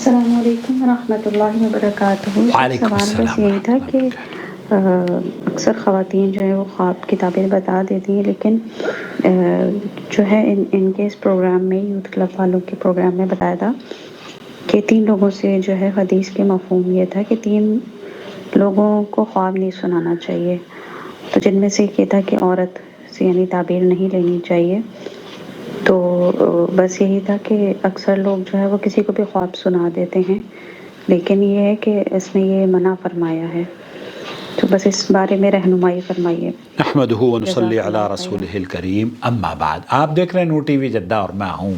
السلام علیکم ورحمۃ اللہ وبرکاتہ۔ وعلیکم سوال بس السلام یہی تھا ورحمۃ کہ اللہ اکثر خواتین جو ہے وہ خواب کی تعبیر بتا دیتی ہیں، لیکن جو ہے ان کے اس پروگرام میں یوتھ کلب والوں کے پروگرام میں بتایا تھا کہ 3 لوگوں سے جو ہے حدیث کے مفہوم یہ تھا کہ 3 لوگوں کو خواب نہیں سنانا چاہیے، تو جن میں سے ایک یہ تھا کہ عورت سے یعنی تعبیر نہیں لینی چاہیے۔ تو بس یہی تھا کہ اکثر لوگ جو ہے وہ کسی کو بھی خواب سنا دیتے ہیں، لیکن یہ ہے کہ اس میں یہ منع فرمایا ہے، تو بس اس بارے میں رہنمائی فرمائیے۔ نحمدہ ونصلی جزاک علی اللہ خیرا۔ رسولہ الکریم، اما بعد۔ آپ دیکھ رہے ہیں نور ٹی وی جدہ اور میں ہوں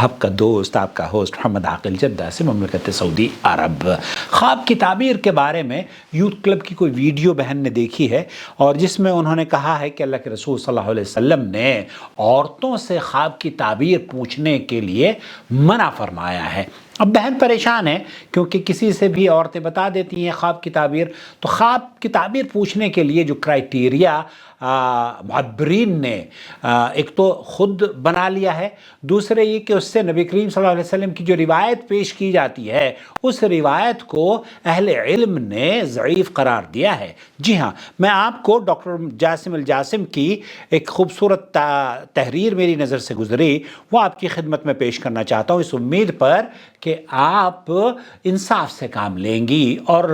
آپ کا دوست، آپ کا ہوسٹ محمد عاقل، جدہ سے مملکت سعودی عرب۔ خواب کی تعبیر کے بارے میں یوتھ کلب کی کوئی ویڈیو بہن نے دیکھی ہے، اور جس میں انہوں نے کہا ہے کہ اللہ کے رسول صلی اللہ علیہ وسلم نے عورتوں سے خواب کی تعبیر پوچھنے کے لیے منع فرمایا ہے۔ اب بہن پریشان ہے کیونکہ کسی سے بھی عورتیں بتا دیتی ہیں خواب کی تعبیر، تو خواب کی تعبیر پوچھنے کے لیے جو کرائٹیریا معبرین نے ایک تو خود بنا لیا ہے، دوسرے یہ کہ اس سے نبی کریم صلی اللہ علیہ وسلم کی جو روایت پیش کی جاتی ہے اس روایت کو اہل علم نے ضعیف قرار دیا ہے۔ جی ہاں، میں آپ کو ڈاکٹر جاسم الجاسم کی ایک خوبصورت تحریر میری نظر سے گزری، وہ آپ کی خدمت میں پیش کرنا چاہتا ہوں، اس امید پر کہ آپ انصاف سے کام لیں گی اور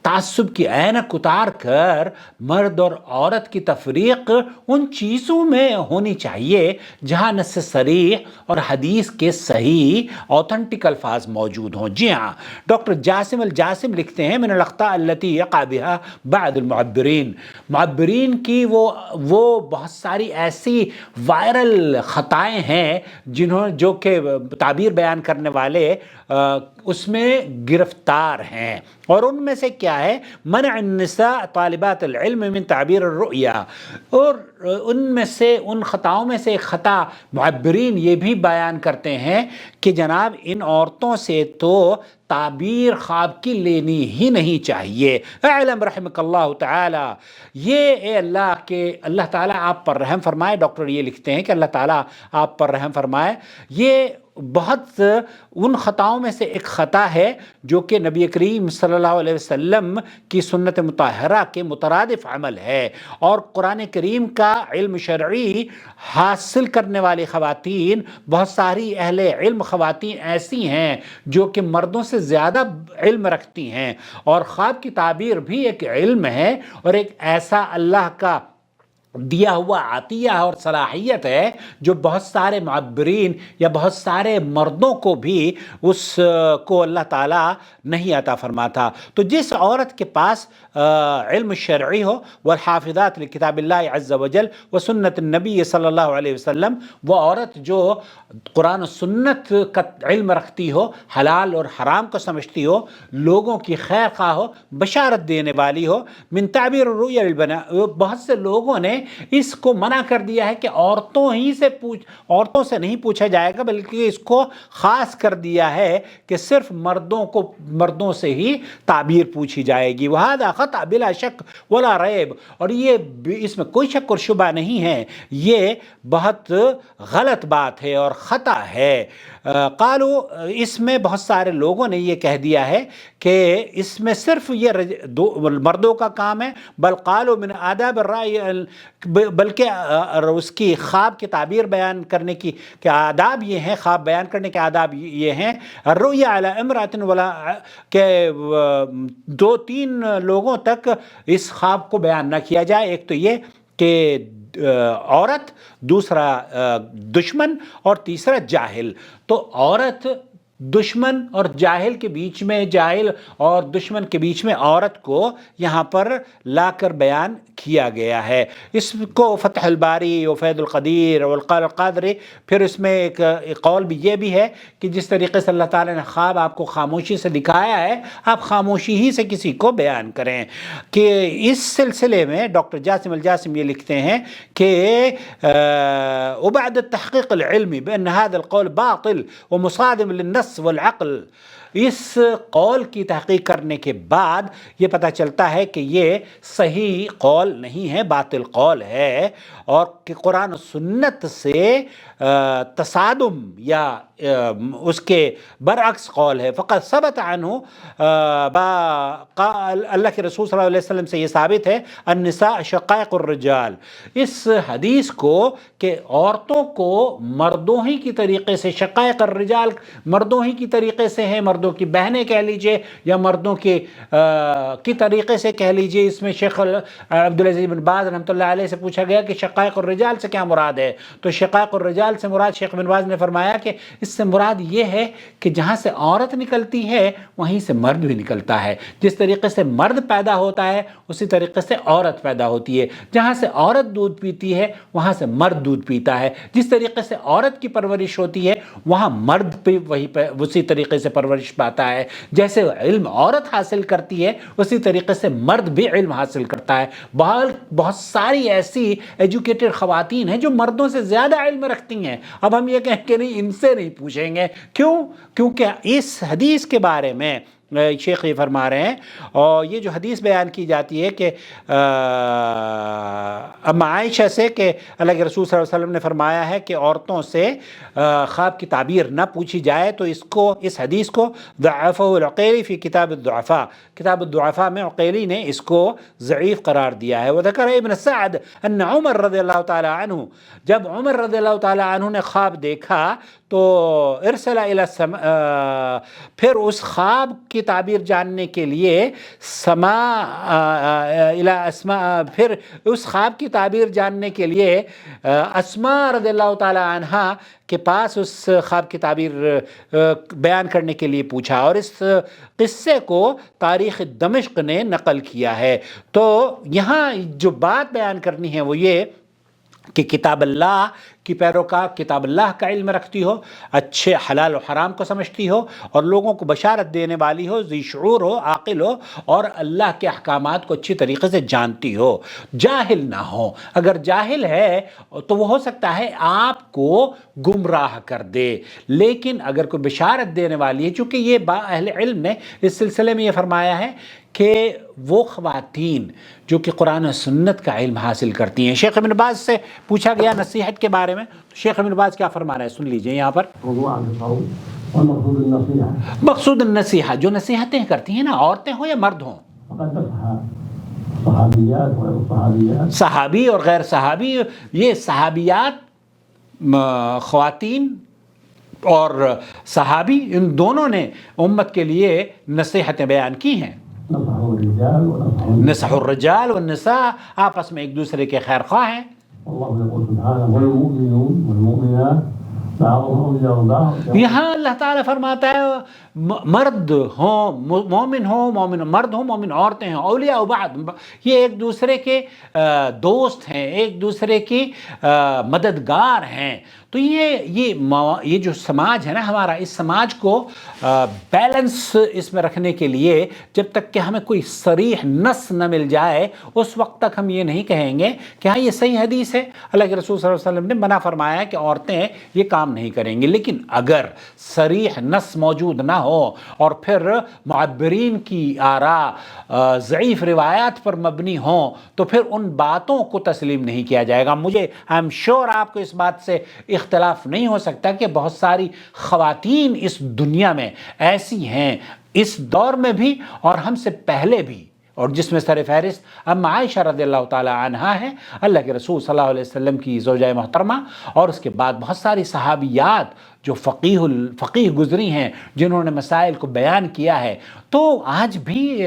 تعصب کی عینک اتار کر مرد اور عورت کی تفریق ان چیزوں میں ہونی چاہیے جہاں نص صریح اور حدیث کے صحیح اوتھنٹک الفاظ موجود ہوں۔ جی ہاں، ڈاکٹر جاسم الجاسم لکھتے ہیں من الاخطاء التي يقع بها بعض المعبرین، معبرین کی وہ بہت ساری ایسی وائرل خطائیں ہیں جو کہ تعبیر بیان کرنے والے اس میں گرفتار ہیں، اور ان میں سے کیا ہے؟ منع النساء طالبات العلم من تعبیر الرؤیا، اور ان میں سے ان خطاؤں میں سے ایک خطا معبرین یہ بھی بیان کرتے ہیں کہ جناب ان عورتوں سے تو تعبیر خواب کی لینی ہی نہیں چاہیے۔ اعلم رحمک اللہ تعالی، یہ اے اللہ تعالیٰ آپ پر رحم فرمائے۔ ڈاکٹر یہ لکھتے ہیں کہ اللہ تعالیٰ آپ پر رحم فرمائے، یہ بہت ان خطاؤں میں سے ایک خطا ہے جو کہ نبی کریم صلی اللہ علیہ وسلم کی سنت مطہرہ کے مترادف عمل ہے، اور قرآن کریم کا علم شرعی حاصل کرنے والی خواتین، بہت ساری اہل علم خواتین ایسی ہیں جو کہ مردوں سے زیادہ علم رکھتی ہیں، اور خواب کی تعبیر بھی ایک علم ہے اور ایک ایسا اللہ کا دیا ہوا عطیہ اور صلاحیت ہے جو بہت سارے معبرین یا بہت سارے مردوں کو بھی اس کو اللہ تعالیٰ نہیں عطا فرماتا۔ تو جس عورت کے پاس علم شرعی ہو، والحافظات لکتاب اللہ عز وجل و سنت النبی صلی اللہ علیہ وسلم، وہ عورت جو قرآن و سنت کا علم رکھتی ہو، حلال اور حرام کو سمجھتی ہو، لوگوں کی خیر خواہ ہو، بشارت دینے والی ہو، من تعبیر الرؤیا للبناء، بہت سے لوگوں نے اس کو منع کر دیا ہے کہ عورتوں سے نہیں پوچھا جائے گا، بلکہ اس کو خاص کر دیا ہے کہ صرف مردوں سے ہی تعبیر پوچھی جائے گی۔ وہذا خطأ بلا شک ولا ریب، اور یہ اس میں کوئی شک اور شبہ نہیں ہے، یہ بہت غلط بات ہے اور خطا ہے۔ قالو، اس میں بہت سارے لوگوں نے یہ کہہ دیا ہے کہ اس میں صرف یہ مردوں کا کام ہے، بل قالو من آداب الرأی، بلکہ اس کی خواب کی تعبیر بیان کرنے کی کہ آداب یہ ہیں، خواب بیان کرنے کے آداب یہ ہیں، الرؤیا علی امرأۃ ولا، کہ 2-3 لوگوں تک اس خواب کو بیان نہ کیا جائے، ایک تو یہ کہ عورت، دوسرا دشمن، اور تیسرا جاہل۔ تو عورت، دشمن اور جاہل کے بیچ میں، جاہل اور دشمن کے بیچ میں عورت کو یہاں پر لا کر بیان کیا گیا ہے۔ اس کو فتح الباری و فیض القدیر والقول القادری، پھر اس میں ایک قول بھی یہ بھی ہے کہ جس طریقے سے اللہ تعالیٰ نے خواب آپ کو خاموشی سے دکھایا ہے، آپ خاموشی ہی سے کسی کو بیان کریں۔ کہ اس سلسلے میں ڈاکٹر جاسم الجاسم یہ لکھتے ہیں کہ وبعد التحقیق العلمی بأن هذا القول باطل ومصادم للنص النص والعقل، اس قول کی تحقیق کرنے کے بعد یہ پتہ چلتا ہے کہ یہ صحیح قول نہیں ہے، باطل قول ہے، اور کہ قرآن و سنت سے تصادم یا اس کے برعکس قول ہے۔ فقط ثبت عنہ، اللہ کے رسول صلی اللہ علیہ وسلم سے یہ ثابت ہے، النساء شقائق الرجال، اس حدیث کو کہ عورتوں کو مردوں ہی کی طریقے سے، شقائق الرجال مردوں ہی کی طریقے سے ہیں، مردوں کی بہنیں کہہ لیجئے یا مردوں کی طریقے سے کہہ لیجئے۔ اس میں شیخ عبدالعزیز بن باز رحمۃ اللہ علیہ سے پوچھا گیا کہ شقائق الرجال سے کیا مراد ہے، تو شقائق الرجال سے مراد شیخ بن باز نے فرمایا کہ اس سے مراد یہ ہے کہ جہاں سے عورت نکلتی ہے وہیں سے مرد بھی نکلتا ہے، جس طریقے سے مرد پیدا ہوتا ہے اسی طریقے سے عورت پیدا ہوتی ہے، جہاں سے عورت دودھ پیتی ہے وہاں سے مرد دودھ پیتا ہے، جس طریقے سے عورت کی پرورش ہوتی ہے وہاں مرد بھی اسی طریقے سے پرورش پاتا ہے، جیسے علم عورت حاصل کرتی ہے اسی طریقے سے مرد بھی علم حاصل کرتا ہے۔ بہت ساری ایسی ایجوکیٹڈ خواتین ہیں جو مردوں سے زیادہ علم رکھتی ہیں، اب ہم یہ کہیں کہ نہیں، ان سے نہیں پوچھیں گے، کیونکہ اس حدیث کے بارے میں شیخ یہ فرما رہے ہیں، اور یہ جو حدیث بیان کی جاتی ہے کہ ام عائشہ سے کہ اللہ کے رسول صلی اللہ علیہ وسلم نے فرمایا ہے کہ عورتوں سے خواب کی تعبیر نہ پوچھی جائے، تو اس حدیث کو ضعفہ العقیلی فی کتاب الضعفاء، کتاب الضعفاء میں عقیلی نے اس کو ضعیف قرار دیا ہے۔ وذکر ابن سعد ان عمر رضی اللہ تعالی عنہ، جب عمر رضی اللہ تعالی عنہ نے خواب دیکھا تو ارسل الی السماء، پھر اس خواب کی تعبیر جاننے کے لیے پھر اس خواب کی تعبیر جاننے کے لیے اسماء رضی اللہ تعالی عنہا کے پاس اس خواب کی تعبیر بیان کرنے کے لیے پوچھا، اور اس قصے کو تاریخ دمشق نے نقل کیا ہے۔ تو یہاں جو بات بیان کرنی ہے وہ یہ کہ کتاب اللہ کی پیروکار، کتاب اللہ کا علم رکھتی ہو، اچھے حلال و حرام کو سمجھتی ہو، اور لوگوں کو بشارت دینے والی ہو، ذی شعور ہو، عاقل ہو، اور اللہ کے احکامات کو اچھی طریقے سے جانتی ہو، جاہل نہ ہو۔ اگر جاہل ہے تو وہ ہو سکتا ہے آپ کو گمراہ کر دے، لیکن اگر کوئی بشارت دینے والی ہے، چونکہ یہ اہل علم نے اس سلسلے میں یہ فرمایا ہے کہ وہ خواتین جو کہ قرآن و سنت کا علم حاصل کرتی ہیں۔ شیخ ابن باز سے پوچھا گیا نصیحت کے بارے میں، تو شیخ ابن باز کیا فرما رہے ہیں سن لیجئے یہاں پر۔ مقصود النصیحہ، جو نصیحتیں کرتی ہیں نا، عورتیں ہوں یا مرد ہوں، صحابی اور غیر صحابی، یہ صحابیات خواتین اور صحابی ان دونوں نے امت کے لیے نصیحتیں بیان کی ہیں۔ نصح الرجال والنساء، آپس میں ایک دوسرے کے خیر خواہ ہیں۔ یہاں اللہ تعالیٰ فرماتا ہے مرد ہوں مومن ہوں، مومن مرد ہوں، مومن عورتیں ہوں، اولیاء بعض، یہ ایک دوسرے کے دوست ہیں، ایک دوسرے کی مددگار ہیں۔ تو یہ جو سماج ہے نا ہمارا، اس سماج کو بیلنس اس میں رکھنے کے لیے جب تک کہ ہمیں کوئی صریح نص نہ مل جائے اس وقت تک ہم یہ نہیں کہیں گے کہ ہاں یہ صحیح حدیث ہے، اللہ کے رسول صلی اللہ علیہ وسلم نے منع فرمایا کہ عورتیں یہ کام نہیں کریں گی۔ لیکن اگر صریح نص موجود نہ ہو اور پھر معبرین کی آراء ضعیف روایات پر مبنی ہوں تو پھر ان باتوں کو تسلیم نہیں کیا جائے گا۔ مجھے آئی ایم شیور آپ کو اس بات سے اختلاف نہیں ہو سکتا کہ بہت ساری خواتین اس دنیا میں ایسی ہیں، اس دور میں بھی اور ہم سے پہلے بھی، اور جس میں سر فہرست ام عائشہ رضی اللہ تعالی عنہا ہے، اللہ کے رسول صلی اللہ علیہ وسلم کی زوجہ محترمہ، اور اس کے بعد بہت ساری صحابیات جو فقیہ گزری ہیں جنہوں نے مسائل کو بیان کیا ہے۔ تو آج بھی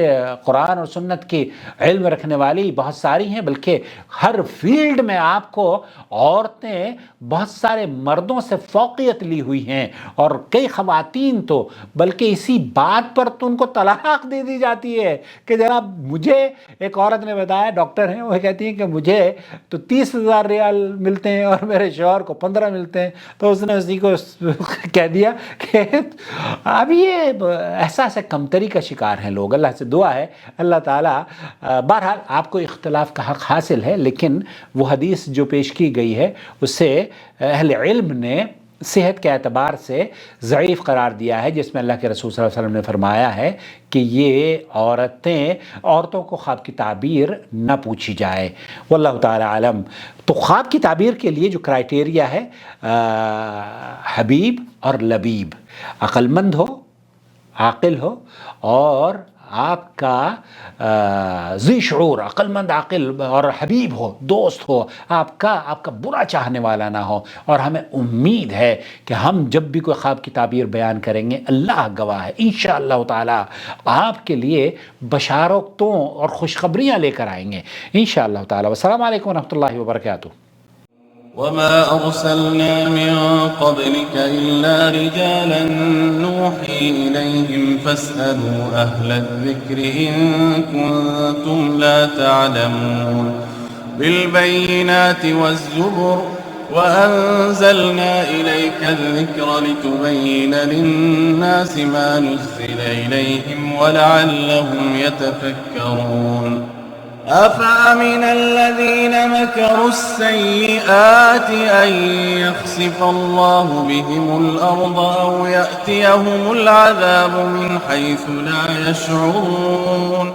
قرآن اور سنت کے علم رکھنے والی بہت ساری ہیں، بلکہ ہر فیلڈ میں آپ کو عورتیں بہت سارے مردوں سے فوقیت لی ہوئی ہیں، اور کئی خواتین تو بلکہ اسی بات پر تو ان کو طلاق دے دی جاتی ہے کہ جناب، مجھے ایک عورت نے بتایا، ڈاکٹر ہیں، وہ کہتی ہیں کہ مجھے تو 30,000 ریال ملتے ہیں اور میرے شوہر کو 15 ملتے ہیں، تو اس نے اسی کو کہہ دیا کہ اب یہ احساس کمتری کا شکار ہیں لوگ۔ اللہ سے دعا ہے اللہ تعالیٰ، بہرحال آپ کو اختلاف کا حق حاصل ہے، لیکن وہ حدیث جو پیش کی گئی ہے اس سے اہل علم نے صحت کے اعتبار سے ضعیف قرار دیا ہے، جس میں اللہ کے رسول صلی اللہ علیہ وسلم نے فرمایا ہے کہ یہ عورتوں کو خواب کی تعبیر نہ پوچھی جائے۔ واللہ تعالی عالم۔ تو خواب کی تعبیر کے لیے جو کرائٹیریا ہے حبیب اور لبیب، عقل مند ہو، عاقل ہو، اور آپ کا ذی شعور، عقل مند، عاقل اور حبیب ہو، دوست ہو، آپ کا برا چاہنے والا نہ ہو۔ اور ہمیں امید ہے کہ ہم جب بھی کوئی خواب کی تعبیر بیان کریں گے، اللہ گواہ ہے انشاءاللہ تعالی آپ کے لیے بشارتوں اور خوشخبریاں لے کر آئیں گے انشاءاللہ تعالی۔ والسلام علیکم ورحمۃ اللہ وبرکاتہ۔ وما أرسلنا من قبلك إلا رجالا نوحي إليهم فاسألوا أهل الذكر إن كنتم لا تعلمون بالبينات والزبر وأنزلنا إليك الذكر لتبين للناس ما نزل إليهم ولعلهم يتفكرون أفأمن الذين مكروا السيئات أن يخسف الله بهم الأرض أو يأتيهم العذاب من حيث لا يشعرون